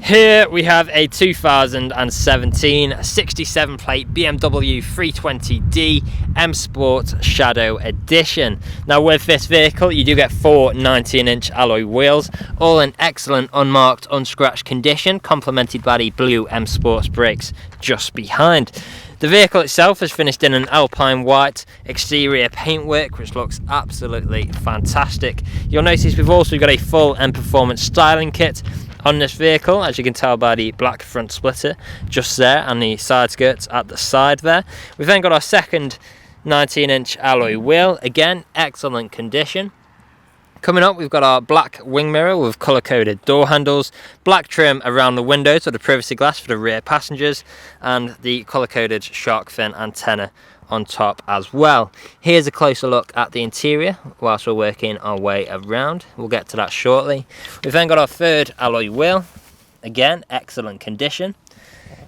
Here we have a 2017 67 plate BMW 320d M Sport Shadow Edition. Now with this vehicle you do get 4 19-inch alloy wheels, all in excellent unmarked, unscratched condition, complemented by the blue M Sports brakes just behind. The vehicle itself is finished in an alpine white exterior paintwork which looks absolutely fantastic. You'll notice we've also got a full M Performance styling kit on this vehicle, as you can tell by the black front splitter just there and the side skirts at the side there. We've then got our second 19-inch alloy wheel, again excellent condition. Coming up we've got our black wing mirror with colour coded door handles, black trim around the windows with the privacy glass for the rear passengers, and the colour coded shark fin antenna on top as well. Here's a closer look at the interior whilst we're working our way around. We'll get to that shortly. We've then got our third alloy wheel, again excellent condition.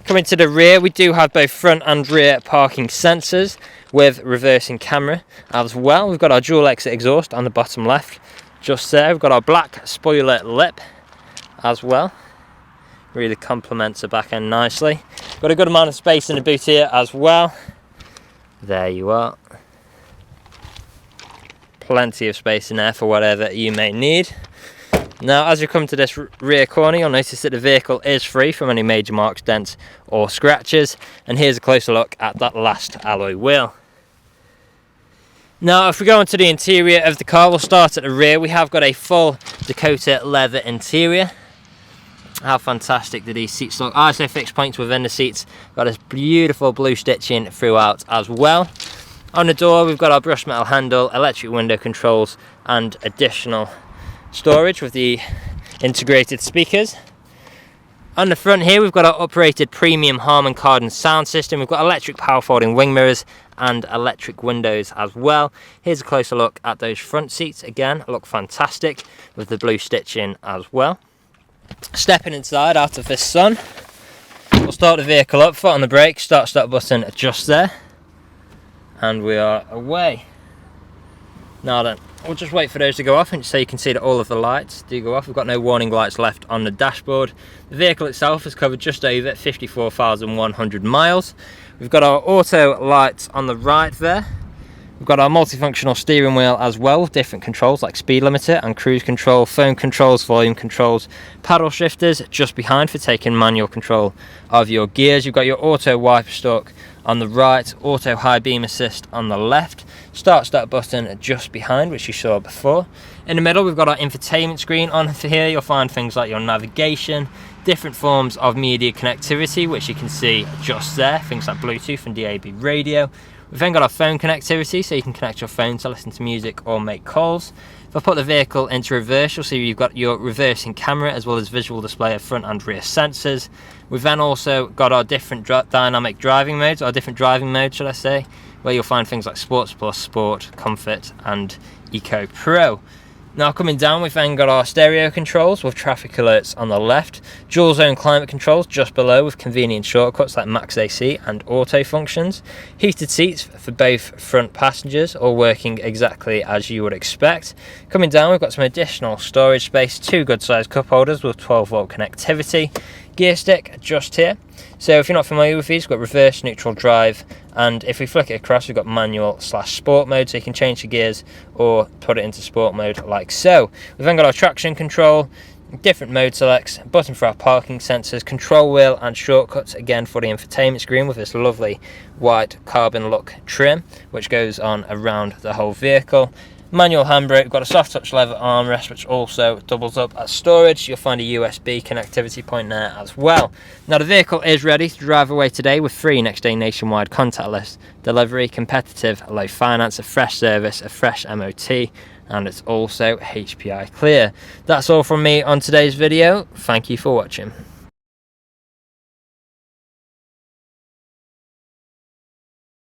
Coming to the rear, we do have both front and rear parking sensors with reversing camera as well. We've got our dual exit exhaust on the bottom left just there. We've got our black spoiler lip as well, really complements the back end nicely. Got a good amount of space in the boot here as well. There you are. Plenty of space in there for whatever you may need. Now as you come to this rear corner, you'll notice that the vehicle is free from any major marks, dents or scratches. And here's a closer look at that last alloy wheel. Now if we go into the interior of the car, we'll start at the rear. We have got a full Dakota leather interior. How fantastic do these seats look? ISO fixed points within the seats. Got this beautiful blue stitching throughout as well. On the door we've got our brushed metal handle, electric window controls and additional storage with the integrated speakers. On the front here we've got our uprated premium Harman Kardon sound system. We've got electric power folding wing mirrors and electric windows as well. Here's a closer look at those front seats. Again, look fantastic with the blue stitching as well. Stepping inside out of this sun, we'll start the vehicle up, foot on the brake, start button just there, and we are away. Now then, we'll just wait for those to go off and so you can see that all of the lights do go off. We've got no warning lights left on the dashboard. The vehicle itself has covered just over 54,100 miles. We've got our auto lights on the right there. We've got our multifunctional steering wheel as well with different controls like speed limiter and cruise control, phone controls, volume controls, paddle shifters just behind for taking manual control of your gears. You've got your auto wiper stalk on the right, auto high beam assist on the left, start button just behind, which you saw before. In the middle we've got our infotainment screen. On here you'll find things like your navigation, different forms of media connectivity which you can see just there, things like Bluetooth and DAB radio. We've then got our phone connectivity, so you can connect your phone to listen to music or make calls. If I put the vehicle into reverse, you'll see you've got your reversing camera as well as visual display of front and rear sensors. We've then also got our different dynamic driving modes, or different driving modes should I say, where you'll find things like Sports Plus, Sport, Comfort and Eco Pro. Now coming down we've then got our stereo controls with traffic alerts on the left, dual zone climate controls just below with convenient shortcuts like max AC and auto functions, heated seats for both front passengers all working exactly as you would expect. Coming down we've got some additional storage space, 2 good sized cup holders with 12-volt connectivity, gear stick just here. So if you're not familiar with these, we've got reverse, neutral, drive, and if we flick it across we've got manual/sport mode, so you can change the gears or put it into sport mode like so. We've then got our traction control, different mode selects, button for our parking sensors, control wheel and shortcuts again for the infotainment screen with this lovely white carbon look trim which goes on around the whole vehicle. Manual handbrake, we've got a soft touch leather armrest which also doubles up as storage. You'll find a USB connectivity point there as well. Now the vehicle is ready to drive away today with free next day nationwide contactless delivery, competitive low finance, a fresh service, a fresh MOT, and it's also HPI clear. That's all from me on today's video. Thank you for watching.